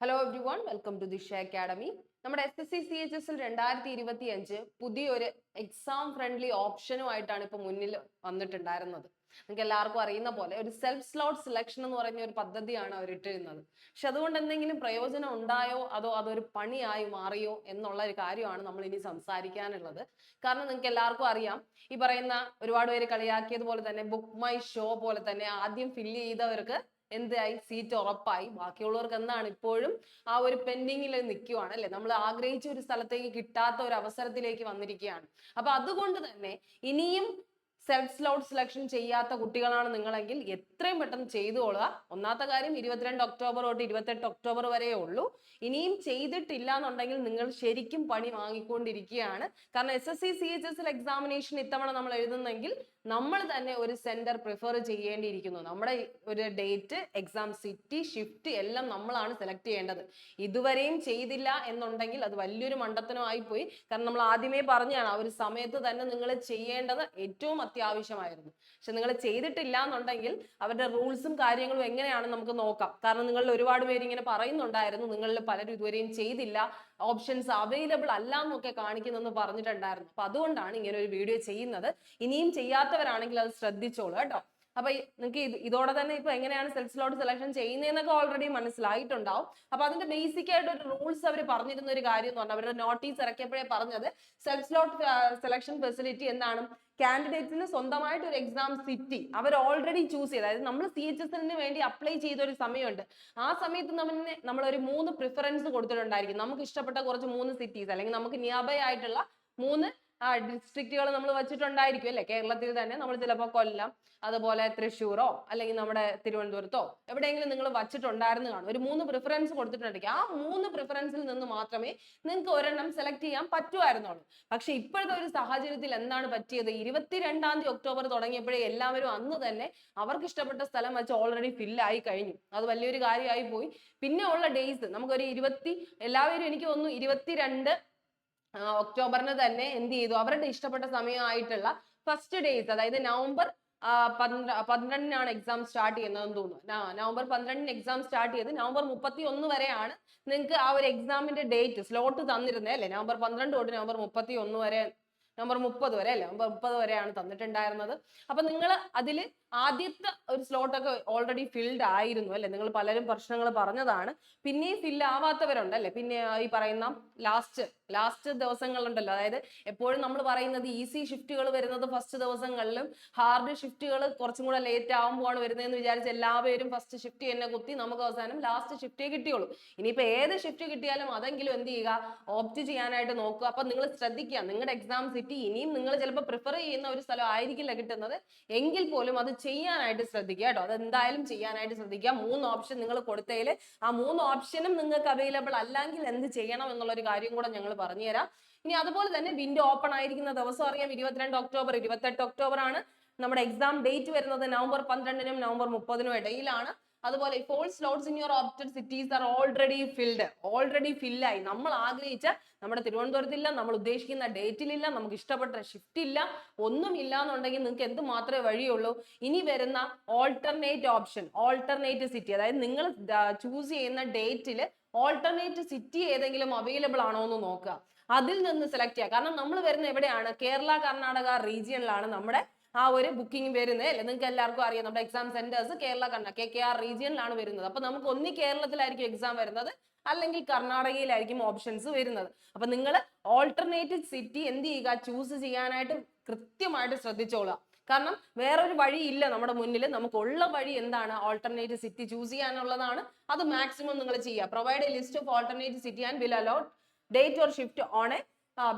Hello everyone, welcome to Disha academy. നമ്മുടെ SSC CHS 2025 പുതിയൊരു exam friendly ഓപ്ഷനുമായിട്ടാണ് ഇപ്പൊ മുന്നിൽ വന്നിട്ടുണ്ടായിരുന്നത്. നിങ്ങൾക്ക് എല്ലാവർക്കും അറിയുന്ന പോലെ ഒരു സെൽഫ് സ്ലോട്ട് സെലക്ഷൻ എന്ന് പറയുന്ന ഒരു പദ്ധതിയാണ് അവർ ഇട്ടിരുന്നത്. പക്ഷെ അതുകൊണ്ട് എന്തെങ്കിലും പ്രയോജനം ഉണ്ടായോ അതോ അതൊരു പണിയായി മാറിയോ എന്നുള്ള ഒരു കാര്യമാണ് നമ്മൾ ഇനി സംസാരിക്കാനുള്ളത്. കാരണം നിങ്ങൾക്ക് എല്ലാവർക്കും അറിയാം, ഈ പറയുന്ന ഒരുപാട് പേര് കളിയാക്കിയതുപോലെ തന്നെ ബുക്ക് മൈ ഷോ പോലെ തന്നെ ആദ്യം ഫില്ല് ചെയ്തവർക്ക് എന്തായി, സീറ്റ് ഉറപ്പായി. ബാക്കിയുള്ളവർക്ക് എന്താണ്, ഇപ്പോഴും ആ ഒരു പെൻഡിങ്ങിൽ നിൽക്കുവാണ് അല്ലെ. നമ്മൾ ആഗ്രഹിച്ച ഒരു സ്ഥലത്തേക്ക് കിട്ടാത്ത ഒരു അവസരത്തിലേക്ക് വന്നിരിക്കുകയാണ്. അപ്പൊ അതുകൊണ്ട് തന്നെ ഇനിയും സെൽഫ് സ്ലോട്ട് സെലക്ഷൻ ചെയ്യാത്ത കുട്ടികളാണ് നിങ്ങളെങ്കിൽ എത്രയും പെട്ടെന്ന് ചെയ്തുകൊള്ളുക. ഒന്നാമത്തെ കാര്യം, 22 ഒക്ടോബർ തൊട്ട് 28 ഒക്ടോബർ വരെയേ ഉള്ളൂ. ഇനിയും ചെയ്തിട്ടില്ല എന്നുണ്ടെങ്കിൽ നിങ്ങൾ ശരിക്കും പണി വാങ്ങിക്കൊണ്ടിരിക്കുകയാണ്. കാരണം SSC CHS എക്സാമിനേഷൻ ഇത്തവണ നമ്മൾ എഴുതുന്നെങ്കിൽ നമ്മൾ തന്നെ ഒരു സെന്റർ പ്രിഫർ ചെയ്യേണ്ടിയിരിക്കുന്നു. നമ്മുടെ ഒരു ഡേറ്റ്, എക്സാം സിറ്റി, ഷിഫ്റ്റ് എല്ലാം നമ്മളാണ് സെലക്ട് ചെയ്യേണ്ടത്. ഇതുവരെയും ചെയ്തില്ല എന്നുണ്ടെങ്കിൽ അത് വലിയൊരു മണ്ടത്തനമായി പോയി. കാരണം നമ്മൾ ആദ്യമേ പറഞ്ഞാണ്, ആ ഒരു സമയത്ത് തന്നെ നിങ്ങൾ ചെയ്യേണ്ടത് ഏറ്റവും അത്യാവശ്യമായിരുന്നു. പക്ഷെ നിങ്ങൾ ചെയ്തിട്ടില്ല എന്നുണ്ടെങ്കിൽ അവരുടെ റൂൾസും കാര്യങ്ങളും എങ്ങനെയാണെന്ന് നമുക്ക് നോക്കാം. കാരണം നിങ്ങളിൽ ഒരുപാട് പേര് ഇങ്ങനെ പറയുന്നുണ്ടായിരുന്നു, നിങ്ങളിൽ പലരും ഇതുവരെയും ചെയ്തില്ല, ഓപ്ഷൻസ് അവൈലബിൾ അല്ല എന്നൊക്കെ കാണിക്കുന്നെന്ന് പറഞ്ഞിട്ടുണ്ടായിരുന്നു. അപ്പൊ അതുകൊണ്ടാണ് ഇങ്ങനെ ഒരു വീഡിയോ ചെയ്യുന്നത്. ഇനിയും ചെയ്യാത്തവരാണെങ്കിൽ അത് ശ്രദ്ധിച്ചോളൂ കേട്ടോ. അപ്പൊ നിങ്ങൾക്ക് ഇതോടെ തന്നെ ഇപ്പൊ എങ്ങനെയാണ് സെൽഫ് സ്ലോട്ട് സെലക്ഷൻ ചെയ്യുന്നതെന്നൊക്കെ ഓൾറെഡി മനസ്സിലായിട്ടുണ്ടാവും. അപ്പൊ അതിന്റെ ബേസിക് ആയിട്ട് ഒരു റൂൾസ് അവർ പറഞ്ഞിരുന്ന ഒരു കാര്യം എന്ന് പറഞ്ഞാൽ, അവരുടെ നോട്ടീസ് ഇറക്കിയപ്പോഴേ പറഞ്ഞത്, സെൽഫ് സ്ലോട്ട് സെലക്ഷൻ ഫെസിലിറ്റി എന്താണ്, കാൻഡിഡേറ്റ്സിന് സ്വന്തമായിട്ട് ഒരു എക്സാം സിറ്റി അവർ ഓൾറെഡി ചൂസ് ചെയ്ത്, അതായത് നമ്മൾ CHS വേണ്ടി അപ്ലൈ ചെയ്ത ഒരു സമയമുണ്ട്. ആ സമയത്ത് നമ്മൾ ഒരു 3 പ്രിഫറൻസ് കൊടുത്തിട്ടുണ്ടായിരിക്കും. നമുക്ക് ഇഷ്ടപ്പെട്ട കുറച്ച് 3 സിറ്റീസ്, അല്ലെങ്കിൽ നമുക്ക് നിയർബൈ ആയിട്ടുള്ള 3 ഡിസ്ട്രിക്റ്റുകൾ നമ്മൾ വെച്ചിട്ടുണ്ടായിരിക്കും അല്ലെ. കേരളത്തിൽ തന്നെ നമ്മൾ ചിലപ്പോൾ കൊല്ലം, അതുപോലെ തൃശ്ശൂരോ അല്ലെങ്കിൽ നമ്മുടെ തിരുവനന്തപുരത്തോ എവിടെയെങ്കിലും നിങ്ങൾ വച്ചിട്ടുണ്ടായിരുന്നു കാണും. ഒരു 3 പ്രിഫറൻസ് കൊടുത്തിട്ടുണ്ടെങ്കിൽ ആ 3 പ്രിഫറൻസിൽ നിന്ന് മാത്രമേ നിങ്ങൾക്ക് ഒരെണ്ണം സെലക്ട് ചെയ്യാൻ പറ്റുമായിരുന്നുള്ളൂ. പക്ഷെ ഇപ്പോഴത്തെ ഒരു സാഹചര്യത്തിൽ എന്താണ് പറ്റിയത്, 22 ഒക്ടോബർ തുടങ്ങിയപ്പോഴേ എല്ലാവരും അന്ന് തന്നെ അവർക്ക് ഇഷ്ടപ്പെട്ട സ്ഥലം വെച്ച് ഓൾറെഡി ഫില്ലായി കഴിഞ്ഞു. അത് വലിയൊരു കാര്യമായി പോയി. പിന്നെ ഉള്ള ഡേയ്സ് നമുക്കൊരു എല്ലാവരും എനിക്ക് തോന്നുന്നു 22 ഒക്ടോബറിന് തന്നെ എന്ത് ചെയ്തു, അവരുടെ ഇഷ്ടപ്പെട്ട സമയമായിട്ടുള്ള ഫസ്റ്റ് ഡേയ്സ്, അതായത് നവംബർ 12-നാണ് എക്സാം സ്റ്റാർട്ട് ചെയ്യുന്നതെന്ന് തോന്നുന്നു. നവംബർ 12-ന് എക്സാം സ്റ്റാർട്ട് ചെയ്ത് നവംബർ 31 വരെയാണ് നിങ്ങൾക്ക് ആ ഒരു എക്സാമിന്റെ ഡേറ്റ് സ്ലോട്ട് തന്നിരുന്നത് അല്ലെ. നവംബർ 12 തൊട്ട് നവംബർ 31 വരെ, നവംബർ 30 വരെ അല്ലെ, നവംബർ 30 വരെയാണ് തന്നിട്ടുണ്ടായിരുന്നത്. അപ്പൊ നിങ്ങൾ അതിൽ ആദ്യത്തെ ഒരു സ്ലോട്ടൊക്കെ ഓൾറെഡി ഫിൽഡ് ആയിരുന്നു അല്ലെ. നിങ്ങൾ പലരും പ്രശ്നങ്ങൾ പറഞ്ഞതാണ്. പിന്നെ ഫില്ല് ആവാത്തവരുണ്ട് അല്ലെ. പിന്നെ ഈ പറയുന്ന ലാസ്റ്റ് ദിവസങ്ങളുണ്ടല്ലോ, അതായത് എപ്പോഴും നമ്മൾ പറയുന്നത് ഈസി ഷിഫ്റ്റുകൾ വരുന്നത് ഫസ്റ്റ് ദിവസങ്ങളിലും ഹാർഡ് ഷിഫ്റ്റുകൾ കുറച്ചും കൂടെ ലേറ്റ് ആകുമ്പോഴാണ് വരുന്നതെന്ന് വിചാരിച്ച് എല്ലാവരും ഫസ്റ്റ് ഷിഫ്റ്റ് തന്നെ കുത്തി നമുക്ക് അവസാനം ലാസ്റ്റ് ഷിഫ്റ്റേ കിട്ടിയുള്ളൂ. ഇനിയിപ്പോ ഏത് ഷിഫ്റ്റ് കിട്ടിയാലും അതെങ്കിലും എന്ത് ചെയ്യുക, ഓപ്റ്റ് ചെയ്യാനായിട്ട് നോക്കുക. അപ്പൊ നിങ്ങൾ ശ്രദ്ധിക്കുക, നിങ്ങളുടെ എക്സാം സിറ്റി ഇനിയും നിങ്ങൾ ചിലപ്പോൾ പ്രിഫർ ചെയ്യുന്ന ഒരു സ്ഥലം ആയിരിക്കില്ല കിട്ടുന്നത്, എങ്കിൽ പോലും അത് ചെയ്യാനായിട്ട് ശ്രദ്ധിക്കുക കേട്ടോ. അത് എന്തായാലും ചെയ്യാനായിട്ട് ശ്രദ്ധിക്കുക. 3 ഓപ്ഷൻ നിങ്ങൾ കൊടുത്തതിൽ ആ 3 ഓപ്ഷനും നിങ്ങൾക്ക് അവൈലബിൾ അല്ലെങ്കിൽ എന്ത് ചെയ്യണം എന്നുള്ളൊരു കാര്യം കൂടെ ഞങ്ങൾ പറഞ്ഞുതരാം. ഇനി അതുപോലെ തന്നെ വിൻഡോ ഓപ്പൺ ആയിരിക്കുന്ന ദിവസം അറിയാം, 22 ഒക്ടോബർ 28 ഒക്ടോബർ ആണ് നമ്മുടെ എക്സാം ഡേറ്റ് വരുന്നത്. നവംബർ 12-നും നവംബർ 30-നും ഇടയിലാണ്. അതുപോലെ ഇപ്പോൾ slots in your opted cities are already ഫില്ലായി. നമ്മൾ ആഗ്രഹിച്ച നമ്മുടെ തിരുവനന്തപുരത്തില്ല, നമ്മൾ ഉദ്ദേശിക്കുന്ന ഡേറ്റിലില്ല, നമുക്ക് ഇഷ്ടപ്പെട്ട ഷിഫ്റ്റ് ഇല്ല, ഒന്നും ഇല്ല എന്നുണ്ടെങ്കിൽ നിങ്ങൾക്ക് എന്ത് മാത്രമേ വഴിയുള്ളൂ, ഇനി വരുന്ന ഓൾട്ടർനേറ്റ് സിറ്റി, അതായത് നിങ്ങൾ ചൂസ് ചെയ്യുന്ന ഡേറ്റിൽ ഓൾട്ടർനേറ്റ് സിറ്റി ഏതെങ്കിലും അവൈലബിൾ ആണോ എന്ന് നോക്കുക. അതിൽ നിന്ന് സെലക്ട് ചെയ്യുക. കാരണം നമ്മൾ വരുന്ന എവിടെയാണ്, കേരള കർണാടക റീജിയനിലാണ് നമ്മുടെ ആ ഒരു ബുക്കിംഗ് വരുന്നത് അല്ലെ. നിങ്ങൾക്ക് എല്ലാവർക്കും അറിയാം, നമ്മുടെ എക്സാം സെന്റേഴ്സ് കേരള KKR റീജിയനിലാണ് വരുന്നത്. അപ്പൊ നമുക്ക് ഒന്നി കേരളത്തിലായിരിക്കും എക്സാം വരുന്നത്, അല്ലെങ്കിൽ കർണാടകയിലായിരിക്കും ഓപ്ഷൻസ് വരുന്നത്. അപ്പൊ നിങ്ങൾ ഓൾട്ടർനേറ്റീവ് സിറ്റി എന്ത് ചെയ്യുക, ചൂസ് ചെയ്യാനായിട്ട് കൃത്യമായിട്ട് ശ്രദ്ധിച്ചോളുക. കാരണം വേറൊരു വഴി ഇല്ല നമ്മുടെ മുന്നിൽ. നമുക്കുള്ള വഴി എന്താണ്, ഓൾട്ടർനേറ്റീവ് സിറ്റി ചൂസ് ചെയ്യാനുള്ളതാണ്. അത് മാക്സിമം നിങ്ങൾ ചെയ്യുക. Provide A list of alternative city and will allow date or shift on A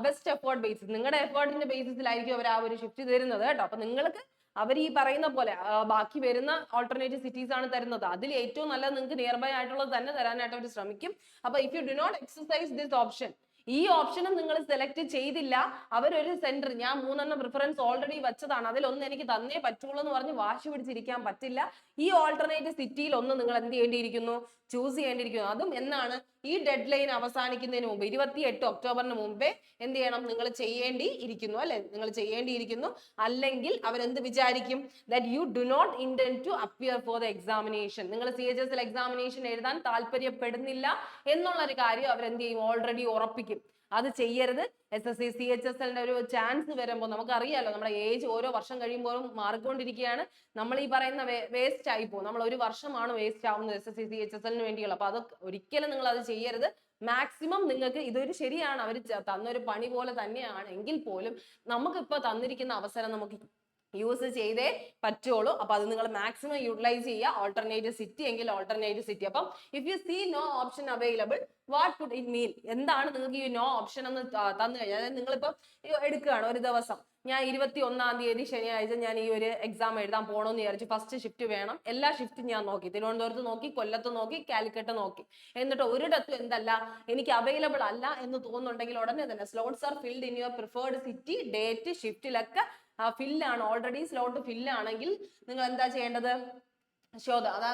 best effort basis. നിങ്ങളുടെ എഫേർട്ടിന്റെ ബേസിസിലായിരിക്കും അവർ ആ ഒരു ഷിഫ്റ്റ് തരുന്നത് കേട്ടോ. അപ്പൊ നിങ്ങൾക്ക് അവർ ഈ പറയുന്ന പോലെ ബാക്കി വരുന്ന ഓൾട്ടർനേറ്റീവ് സിറ്റീസ് ആണ് തരുന്നത്. അതിൽ ഏറ്റവും നല്ലത് നിങ്ങൾക്ക് നിയർ ബൈ ആയിട്ടുള്ളത് തന്നെ തരാനായിട്ട് അവർ ശ്രമിക്കും. അപ്പൊ if you do not exercise this option, ഈ ഓപ്ഷനും നിങ്ങൾ സെലക്ട് ചെയ്തില്ല, അവരൊരു സെന്റർ, ഞാൻ 3 പ്രിഫറൻസ് ഓൾറെഡി വെച്ചതാണ്, അതിലൊന്നും എനിക്ക് തന്നേ പറ്റുള്ളൂ എന്ന് പറഞ്ഞ് വാശി പിടിച്ചിരിക്കാൻ പറ്റില്ല. ഈ ഓൾട്ടർനേറ്റീവ് സിറ്റിയിൽ ഒന്ന് നിങ്ങൾ എന്ത് ചെയ്യേണ്ടിയിരിക്കുന്നു, ചൂസ് ചെയ്യേണ്ടിയിരിക്കുന്നു. അതും എന്നാണ്, ഈ ഡെഡ് ലൈൻ അവസാനിക്കുന്നതിന് മുമ്പ് 28 ഒക്ടോബറിന് മുമ്പേ എന്ത് ചെയ്യണം, നിങ്ങൾ ചെയ്യേണ്ടിയിരിക്കുന്നു അല്ലെ, നിങ്ങൾ ചെയ്യേണ്ടിയിരിക്കുന്നു. അല്ലെങ്കിൽ അവരെന്ത് വിചാരിക്കും, that you do not intend to appear for the examination, നിങ്ങൾ CHSL എക്സാമിനേഷൻ എഴുതാൻ താല്പര്യപ്പെടുന്നില്ല എന്നുള്ള ഒരു കാര്യം അവരെന്ത് ചെയ്യും, ഓൾറെഡി ഉറപ്പിക്കും. അത് ചെയ്യരുത്. SSC CHSL ഒരു ചാൻസ് വരുമ്പോൾ നമുക്കറിയാലോ, നമ്മുടെ ഏജ് ഓരോ വർഷം കഴിയുമ്പോഴും മാറിക്കൊണ്ടിരിക്കുകയാണ്. നമ്മൾ ഈ പറയുന്ന വേസ്റ്റ് ആയി പോകും. നമ്മൾ ഒരു വർഷമാണ് വേസ്റ്റ് ആവുന്നത് SSC CHSL വേണ്ടിയുള്ള. അപ്പൊ അത് ഒരിക്കലും നിങ്ങൾ അത് ചെയ്യരുത്. മാക്സിമം നിങ്ങൾക്ക് ഇതൊരു ശരിയാണ്, അവർ തന്നൊരു പണി പോലെ തന്നെയാണ് എങ്കിൽ പോലും നമുക്കിപ്പോ തന്നിരിക്കുന്ന അവസരം നമുക്ക് യൂസ് ചെയ്തേ പറ്റുള്ളൂ. അപ്പൊ അത് നിങ്ങൾ മാക്സിമം യൂട്ടിലൈസ് ചെയ്യുക. ഓൾട്ടർനേറ്റീവ് സിറ്റി എങ്കിൽ ഓൾട്ടർനേറ്റീവ് സിറ്റി. അപ്പം if you see no option available, what could it mean, എന്താണ് നിങ്ങൾക്ക് ഈ നോ ഓപ്ഷൻ എന്ന് തന്നു കഴിഞ്ഞാൽ, അതായത് നിങ്ങളിപ്പോ എടുക്കുകയാണ് ഒരു ദിവസം, ഞാൻ 21-ാം തീയതി ശനിയാഴ്ച ഞാൻ ഈ ഒരു എക്സാം എഴുതാൻ പോകണമെന്ന് വിചാരിച്ചു. ഫസ്റ്റ് ഷിഫ്റ്റ് വേണം. എല്ലാ ഷിഫ്റ്റും ഞാൻ നോക്കി, തിരുവനന്തപുരത്ത് നോക്കി, കൊല്ലത്ത് നോക്കി, കാലിക്കട്ട് നോക്കി. എന്നിട്ട് ഒരിടത്തും എന്തല്ല, എനിക്ക് അവൈലബിൾ അല്ല എന്ന് തോന്നുന്നുണ്ടെങ്കിൽ ഉടനെ തന്നെ slots are filled in your preferred city, date, ഷിഫ്റ്റിലൊക്കെ ഫില്ലാണ്, ഓൾറെഡി സ്ലോട്ട് ഫില്ലാണെങ്കിൽ നിങ്ങൾ എന്താ ചെയ്യേണ്ടത്,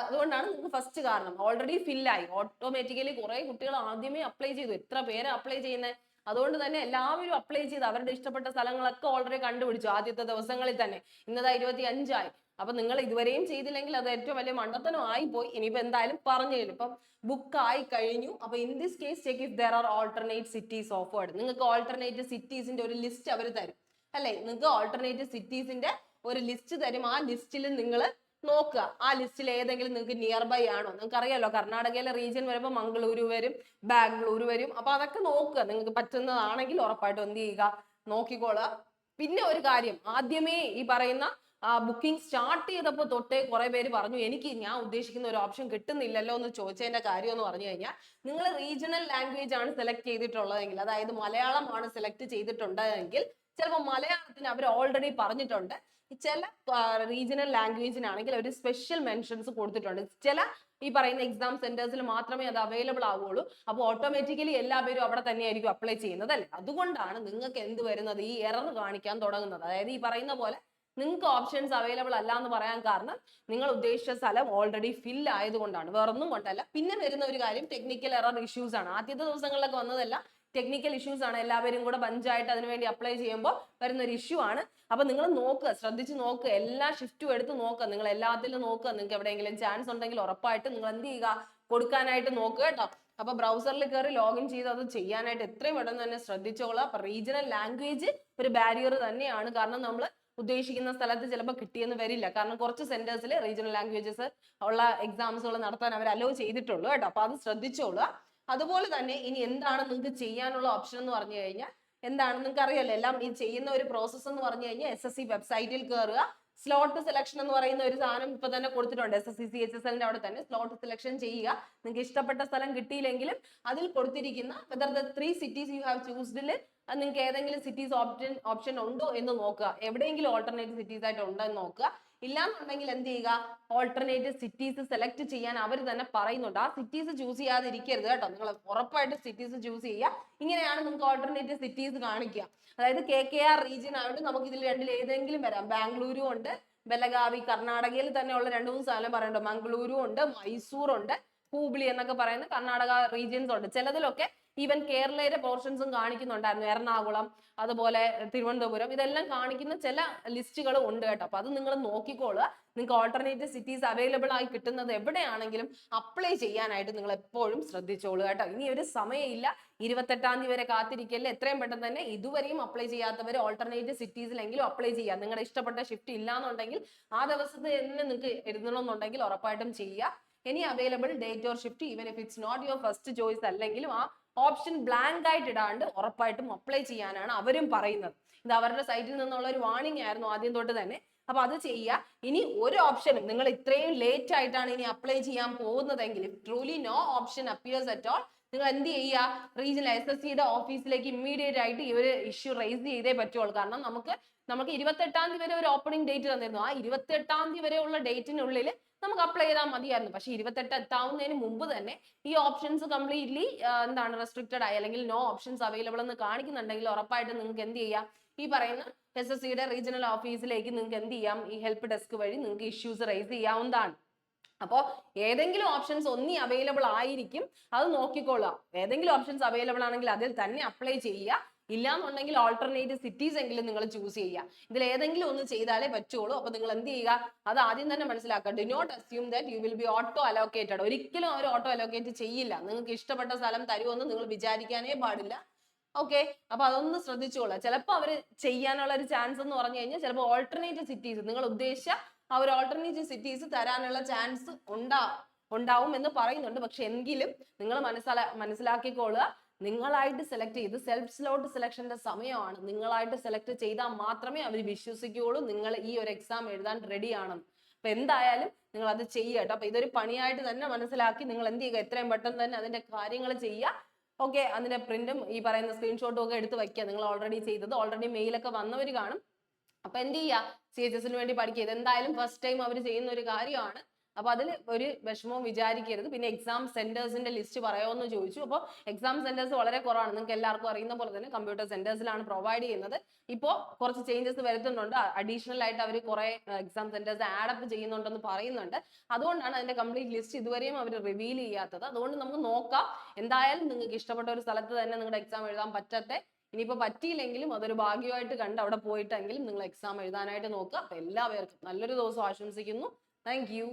അതുകൊണ്ടാണ് നിങ്ങൾക്ക് ഫസ്റ്റ് കാരണം ഓൾറെഡി ഫില്ലായി. ഓട്ടോമാറ്റിക്കലി കുറെ കുട്ടികൾ ആദ്യമേ അപ്ലൈ ചെയ്തു. എത്ര പേര് അപ്ലൈ ചെയ്യുന്നത്? അതുകൊണ്ട് തന്നെ എല്ലാവരും അപ്ലൈ ചെയ്ത് അവരുടെ ഇഷ്ടപ്പെട്ട സ്ഥലങ്ങളൊക്കെ ഓൾറെഡി കണ്ടുപിടിച്ചു ആദ്യത്തെ ദിവസങ്ങളിൽ തന്നെ. ഇന്നതാ 25 അപ്പൊ നിങ്ങൾ ഇതുവരെയും ചെയ്തില്ലെങ്കിൽ അത് ഏറ്റവും വലിയ മണ്ടത്തനം ആയിപ്പോയി. ഇനിയിപ്പോ എന്തായാലും പറഞ്ഞു തരും. ഇപ്പം ബുക്ക് ആയി കഴിഞ്ഞു. അപ്പൊ in this case check if there are alternate cities offered. നിങ്ങൾക്ക് ഓൾട്ടർനേറ്റ് സിറ്റീസിന്റെ ഒരു ലിസ്റ്റ് അവർ തരും അല്ലെ, നിങ്ങൾക്ക് ഓൾട്ടർനേറ്റീവ് സിറ്റീസിന്റെ ഒരു ലിസ്റ്റ് തരും. ആ ലിസ്റ്റിൽ നിങ്ങൾ നോക്കുക, ആ ലിസ്റ്റിൽ ഏതെങ്കിലും നിങ്ങൾക്ക് നിയർ ബൈ ആണോ. നിങ്ങൾക്ക് അറിയാലോ, കർണാടകയിലെ റീജിയൻ വരുമ്പോൾ മംഗളൂരു വരും, ബാംഗ്ലൂർ വരും. അപ്പൊ അതൊക്കെ നോക്കുക. നിങ്ങൾക്ക് പറ്റുന്നതാണെങ്കിൽ ഉറപ്പായിട്ടും എന്ത് ചെയ്യുക, നോക്കിക്കോളുക. പിന്നെ ഒരു കാര്യം, ആദ്യമേ ഈ പറയുന്ന ബുക്കിംഗ് സ്റ്റാർട്ട് ചെയ്തപ്പോൾ തൊട്ടേ കുറെ പേര് പറഞ്ഞു, എനിക്ക് ഞാൻ ഉദ്ദേശിക്കുന്ന ഒരു ഓപ്ഷൻ കിട്ടുന്നില്ലല്ലോ എന്ന് ചോദിച്ചതിന്റെ കാര്യം എന്ന് പറഞ്ഞു കഴിഞ്ഞാൽ, നിങ്ങൾ റീജിയണൽ ലാംഗ്വേജ് ആണ് സെലക്ട് ചെയ്തിട്ടുള്ളതെങ്കിൽ, അതായത് മലയാളമാണ് സെലക്ട് ചെയ്തിട്ടുണ്ടെങ്കിൽ, ചിലപ്പോൾ മലയാളത്തിന് അവർ ഓൾറെഡി പറഞ്ഞിട്ടുണ്ട്. ചില റീജിയണൽ ലാംഗ്വേജിനാണെങ്കിൽ അവർ സ്പെഷ്യൽ മെൻഷൻസ് കൊടുത്തിട്ടുണ്ട്. ചില ഈ പറയുന്ന എക്സാം സെന്റേഴ്സിൽ മാത്രമേ അത് അവൈലബിൾ ആവുകയുള്ളൂ. അപ്പോൾ ഓട്ടോമാറ്റിക്കലി എല്ലാ പേരും അവിടെ തന്നെയായിരിക്കും അപ്ലൈ ചെയ്യുന്നത് അല്ലേ. അതുകൊണ്ടാണ് നിങ്ങൾക്ക് എന്ത് വരുന്നത്, ഈ എറർ കാണിക്കാൻ തുടങ്ങുന്നത്. അതായത് ഈ പറയുന്ന പോലെ നിങ്ങൾക്ക് ഓപ്ഷൻസ് അവൈലബിൾ അല്ല എന്ന് പറയാൻ കാരണം നിങ്ങൾ ഉദ്ദേശിച്ച സ്ഥലം ഓൾറെഡി ഫിൽ ആയതുകൊണ്ടാണ്, വേറൊന്നും കൊണ്ടല്ല. പിന്നെ വരുന്ന ഒരു കാര്യം ടെക്നിക്കൽ എറർ ഇഷ്യൂസ് ആണ്. ആദ്യത്തെ ദിവസങ്ങളിലൊക്കെ വന്നതല്ല, ടെക്നിക്കൽ ഇഷ്യൂസ് ആണ്. എല്ലാവരും കൂടെ ബഞ്ചായിട്ട് അതിനുവേണ്ടി അപ്ലൈ ചെയ്യുമ്പോൾ വരുന്ന ഒരു ഇഷ്യൂ ആണ്. അപ്പൊ നിങ്ങൾ നോക്കുക, ശ്രദ്ധിച്ച് നോക്കുക, എല്ലാ ഷിഫ്റ്റും എടുത്ത് നോക്കുക, നിങ്ങൾ എല്ലാത്തിലും നോക്കുക. നിങ്ങൾക്ക് എവിടെയെങ്കിലും ചാൻസ് ഉണ്ടെങ്കിൽ ഉറപ്പായിട്ട് നിങ്ങൾ എന്ത് ചെയ്യുക, കൊടുക്കാനായിട്ട് നോക്കുക കേട്ടോ. അപ്പൊ ബ്രൗസറിൽ കയറി ലോഗിൻ ചെയ്ത് അത് ചെയ്യാനായിട്ട് എത്രയും പെട്ടെന്ന് തന്നെ ശ്രദ്ധിച്ചോളാം. അപ്പൊ റീജിയണൽ ലാംഗ്വേജ് ഒരു ബാരിയർ തന്നെയാണ്. കാരണം നമ്മൾ ഉദ്ദേശിക്കുന്ന സ്ഥലത്ത് ചിലപ്പോൾ കിട്ടിയെന്ന് വരില്ല. കാരണം കുറച്ച് സെന്റേഴ്സിൽ റീജിയണൽ ലാംഗ്വേജസ് ഉള്ള എക്സാംസുകൾ നടത്താൻ അവർ അലോ ചെയ്തിട്ടുള്ളൂ കേട്ടോ. അപ്പൊ അത് ശ്രദ്ധിച്ചോളുക. അതുപോലെ തന്നെ ഇനി എന്താണ് നിങ്ങൾക്ക് ചെയ്യാനുള്ള ഓപ്ഷൻ എന്ന് പറഞ്ഞു കഴിഞ്ഞാൽ, എന്താണ് നിങ്ങൾക്ക് അറിയാലോ, എല്ലാം ഈ ചെയ്യുന്ന ഒരു പ്രോസസ്സ് എന്ന് പറഞ്ഞു കഴിഞ്ഞാൽ SSC വെബ്സൈറ്റിൽ കയറുക, സ്ലോട്ട് സെലക്ഷൻ എന്ന് പറയുന്ന ഒരു സാധനം ഇപ്പൊ തന്നെ കൊടുത്തിട്ടുണ്ട്. SSC CHSL അവിടെ തന്നെ സ്ലോട്ട് സെലക്ഷൻ ചെയ്യുക. നിങ്ങൾക്ക് ഇഷ്ടപ്പെട്ട സ്ഥലം കിട്ടിയില്ലെങ്കിലും അതിൽ കൊടുത്തിരിക്കുന്ന whether the 3 cities you have ചൂസ്ഡിൽ നിങ്ങൾക്ക് ഏതെങ്കിലും സിറ്റീസ് ഓപ്ഷൻ ഉണ്ടോ എന്ന് നോക്കുക. എവിടെയെങ്കിലും ഓൾട്ടർനേറ്റീവ് സിറ്റീസ് ആയിട്ട് ഉണ്ടോ എന്ന് നോക്കുക. ഇല്ലാന്നുണ്ടെങ്കിൽ എന്ത് ചെയ്യുക, ഓൾട്ടർനേറ്റീവ് സിറ്റീസ് സെലക്ട് ചെയ്യാൻ അവർ തന്നെ പറയുന്നുണ്ട്. ആ സിറ്റീസ് ചൂസ് ചെയ്യാതിരിക്കരുത് കേട്ടോ. നിങ്ങൾ ഉറപ്പായിട്ട് സിറ്റീസ് ചൂസ് ചെയ്യുക. ഇങ്ങനെയാണ് നിങ്ങൾക്ക് ഓൾട്ടർനേറ്റീവ് സിറ്റീസ് കാണിക്കുക. അതായത് KKR റീജിയൻ ആയിട്ട് നമുക്ക് ഇതിൽ രണ്ടിൽ ഏതെങ്കിലും വരാം. ബാംഗ്ലൂരു ഉണ്ട്, ബെലഗാവി, കർണാടകയിൽ തന്നെ ഉള്ള 2-3 സ്ഥലം പറയുന്നുണ്ട്. മംഗളൂരു ഉണ്ട്, മൈസൂർ ഉണ്ട്, ഹൂബ്ലി എന്നൊക്കെ പറയുന്ന കർണാടക റീജിയൻസ് ഉണ്ട്. ചിലതിലൊക്കെ ഈവൻ കേരളയുടെ പോർഷൻസും കാണിക്കുന്നുണ്ടായിരുന്നു. എറണാകുളം, അതുപോലെ തിരുവനന്തപുരം, ഇതെല്ലാം കാണിക്കുന്ന ചില ലിസ്റ്റുകൾ ഉണ്ട് കേട്ടോ. അപ്പൊ അത് നിങ്ങൾ നോക്കിക്കോളുക. നിങ്ങൾക്ക് ഓൾട്ടർനേറ്റീവ് സിറ്റീസ് അവൈലബിൾ ആയി കിട്ടുന്നത് എവിടെയാണെങ്കിലും അപ്ലൈ ചെയ്യാനായിട്ട് നിങ്ങൾ എപ്പോഴും ശ്രദ്ധിച്ചോളൂ കേട്ടോ. ഇനി ഒരു സമയമില്ല, 28-ാം തീയതി വരെ കാത്തിരിക്കല്ലേ. എത്രയും പെട്ടെന്ന് തന്നെ ഇതുവരെയും അപ്ലൈ ചെയ്യാത്തവർ ഓൾട്ടർനേറ്റീവ് സിറ്റീസിലെങ്കിലും അപ്ലൈ ചെയ്യാം. നിങ്ങളുടെ ഇഷ്ടപ്പെട്ട ഷിഫ്റ്റ് ഇല്ലാന്നുണ്ടെങ്കിൽ ആ ദിവസത്തെ തന്നെ നിങ്ങൾക്ക് എഴുതണമെന്നുണ്ടെങ്കിൽ ഉറപ്പായിട്ടും ചെയ്യുക. Any available date or shift, even if it's not your first choice അല്ലെങ്കിലും ആ ഓപ്ഷൻ ബ്ലാങ്ക് ആയിട്ട് ഇടാണ്ട് ഉറപ്പായിട്ടും അപ്ലൈ ചെയ്യാനാണ് അവരും പറയുന്നത്. ഇത് അവരുടെ സൈറ്റിൽ നിന്നുള്ള ഒരു വാർണിംഗ് ആയിരുന്നു ആദ്യം തൊട്ട് തന്നെ. അപ്പൊ അത് ചെയ്യുക. ഇനി ഒരു ഓപ്ഷനും നിങ്ങൾ ഇത്രയും ലേറ്റ് ആയിട്ടാണ് ഇനി അപ്ലൈ ചെയ്യാൻ പോകുന്നതെങ്കിൽ, truly no option appears at all, നിങ്ങൾ എന്ത് ചെയ്യുക, റീജിയണൽ SSCയുടെ ഓഫീസിലേക്ക് ഇമ്മീഡിയറ്റ് ആയിട്ട് ഈ ഒരു ഇഷ്യൂ റൈസ് ചെയ്തേ പറ്റുള്ളൂ. കാരണം നമുക്ക് 28-ാം തീയതി വരെ ഒരു ഓപ്പണിംഗ് ഡേറ്റ് തന്നിരുന്നു. ആ 28-ാം തീയതി വരെയുള്ള ഡേറ്റിനുള്ളിൽ നമുക്ക് അപ്ലൈ ചെയ്താൽ മതിയായിരുന്നു. പക്ഷെ 28 എത്താവുന്നതിന് മുമ്പ് തന്നെ ഈ ഓപ്ഷൻസ് കംപ്ലീറ്റ്ലി എന്താണ് റെസ്ട്രിക്റ്റഡ് ആയി, അല്ലെങ്കിൽ നോ ഓപ്ഷൻസ് അവൈലബിൾ എന്ന് കാണിക്കുന്നുണ്ടെങ്കിൽ ഉറപ്പായിട്ട് നിങ്ങൾക്ക് എന്ത് ചെയ്യാം, ഈ പറയുന്ന SSCയുടെ റീജിയണൽ ഓഫീസിലേക്ക് നിങ്ങൾക്ക് എന്ത് ചെയ്യാം, ഈ ഹെൽപ്പ് ഡെസ്ക് വഴി നിങ്ങൾക്ക് ഇഷ്യൂസ് റൈസ് ചെയ്യാവുന്നതാണ്. അപ്പോൾ ഏതെങ്കിലും ഓപ്ഷൻസ് ഒന്നി അവൈലബിൾ ആയിരിക്കും, അത് നോക്കിക്കൊള്ളുക. ഏതെങ്കിലും ഓപ്ഷൻസ് അവൈലബിൾ ആണെങ്കിൽ അതിൽ തന്നെ അപ്ലൈ ചെയ്യുക. ഇല്ലാന്നുണ്ടെങ്കിൽ ഓൾട്ടർനേറ്റീവ് സിറ്റീസ് എങ്കിലും നിങ്ങൾ ചൂസ് ചെയ്യുക. ഇതിൽ ഏതെങ്കിലും ഒന്ന് ചെയ്താലേ പറ്റുള്ളൂ. അപ്പൊ നിങ്ങൾ എന്ത് ചെയ്യുക, അത് ആദ്യം തന്നെ മനസ്സിലാക്കുക. Do not assume that you will be auto allocated. ഒരിക്കലും അവർ ഓട്ടോ അലോക്കേറ്റ് ചെയ്യില്ല. നിങ്ങൾക്ക് ഇഷ്ടപ്പെട്ട സ്ഥലം തരുമെന്ന് നിങ്ങൾ വിചാരിക്കാനേ പാടില്ല. ഓക്കെ, അപ്പൊ അതൊന്ന് ശ്രദ്ധിച്ചോളാം. ചിലപ്പോൾ അവർ ചെയ്യാനുള്ള ഒരു ചാൻസ് എന്ന് പറഞ്ഞു കഴിഞ്ഞാൽ ചിലപ്പോൾ ഓൾട്ടർനേറ്റീവ് സിറ്റീസ്, നിങ്ങൾ ഉദ്ദേശിച്ച ആ ഒരു ഓൾട്ടർനേറ്റീവ് സിറ്റീസ് തരാനുള്ള ചാൻസ് ഉണ്ടാവും എന്ന് പറയുന്നുണ്ട്. പക്ഷെ എങ്കിലും നിങ്ങൾ മനസ്സിലാക്കിക്കൊള്ളുക, നിങ്ങളായിട്ട് സെലക്ട് ചെയ്ത് സെൽഫ് സ്ലോട്ട് സെലക്ഷന്റെ സമയമാണ്. നിങ്ങളായിട്ട് സെലക്ട് ചെയ്താൽ മാത്രമേ അവർ വിശ്വസിക്കുകയുള്ളൂ നിങ്ങൾ ഈ ഒരു എക്സാം എഴുതാൻ റെഡി ആണെന്ന്. അപ്പൊ എന്തായാലും നിങ്ങൾ അത് ചെയ്യട്ടോ. അപ്പൊ ഇതൊരു പണിയായിട്ട് തന്നെ മനസ്സിലാക്കി നിങ്ങൾ എന്ത് ചെയ്യുക, എത്രയും പെട്ടെന്ന് തന്നെ അതിന്റെ കാര്യങ്ങൾ ചെയ്യുക. ഓക്കെ, അതിന്റെ പ്രിന്റും ഈ പറയുന്ന സ്ക്രീൻഷോട്ടും ഒക്കെ എടുത്ത് വയ്ക്കുക. നിങ്ങൾ ഓൾറെഡി ചെയ്തത്, ഓൾറെഡി മെയിലൊക്കെ വന്നവർ കാണും. അപ്പൊ എന്ത് ചെയ്യുക, CHS വേണ്ടി പഠിക്കുക. ഇത് എന്തായാലും ഫസ്റ്റ് ടൈം അവർ ചെയ്യുന്ന ഒരു കാര്യമാണ്. അപ്പൊ അതിൽ ഒരു വിഷമവും വിചാരിക്കരുത്. പിന്നെ എക്സാം സെന്റേഴ്സിന്റെ ലിസ്റ്റ് പറയാമെന്ന് ചോദിച്ചു. അപ്പോൾ എക്സാം സെന്റേഴ്സ് വളരെ കുറവാണ്. നിങ്ങൾക്ക് എല്ലാവർക്കും അറിയുന്ന പോലെ തന്നെ കമ്പ്യൂട്ടർ സെന്റേഴ്സിലാണ് പ്രൊവൈഡ് ചെയ്യുന്നത്. ഇപ്പോൾ കുറച്ച് ചേഞ്ചസ് വരുത്തുന്നുണ്ട്. അഡീഷണൽ ആയിട്ട് അവർ കുറെ എക്സാം സെന്റേഴ്സ് ആഡപ്പ് ചെയ്യുന്നുണ്ടെന്ന് പറയുന്നുണ്ട്. അതുകൊണ്ടാണ് അതിന്റെ കംപ്ലീറ്റ് ലിസ്റ്റ് ഇതുവരെയും അവർ റിവീൽ ചെയ്യാത്തത്. അതുകൊണ്ട് നമുക്ക് നോക്കാം. എന്തായാലും നിങ്ങൾക്ക് ഇഷ്ടപ്പെട്ട ഒരു സ്ഥലത്ത് തന്നെ നിങ്ങളുടെ എക്സാം എഴുതാൻ പറ്റട്ടെ. ഇനിയിപ്പോ പറ്റിയില്ലെങ്കിലും അതൊരു ഭാഗ്യമായിട്ട് കണ്ട് അവിടെ പോയിട്ടെങ്കിലും നിങ്ങൾ എക്സാം എഴുതാനായിട്ട് നോക്കുക. അപ്പൊ എല്ലാവർക്കും നല്ലൊരു ദിവസം ആശംസിക്കുന്നു. Thank you.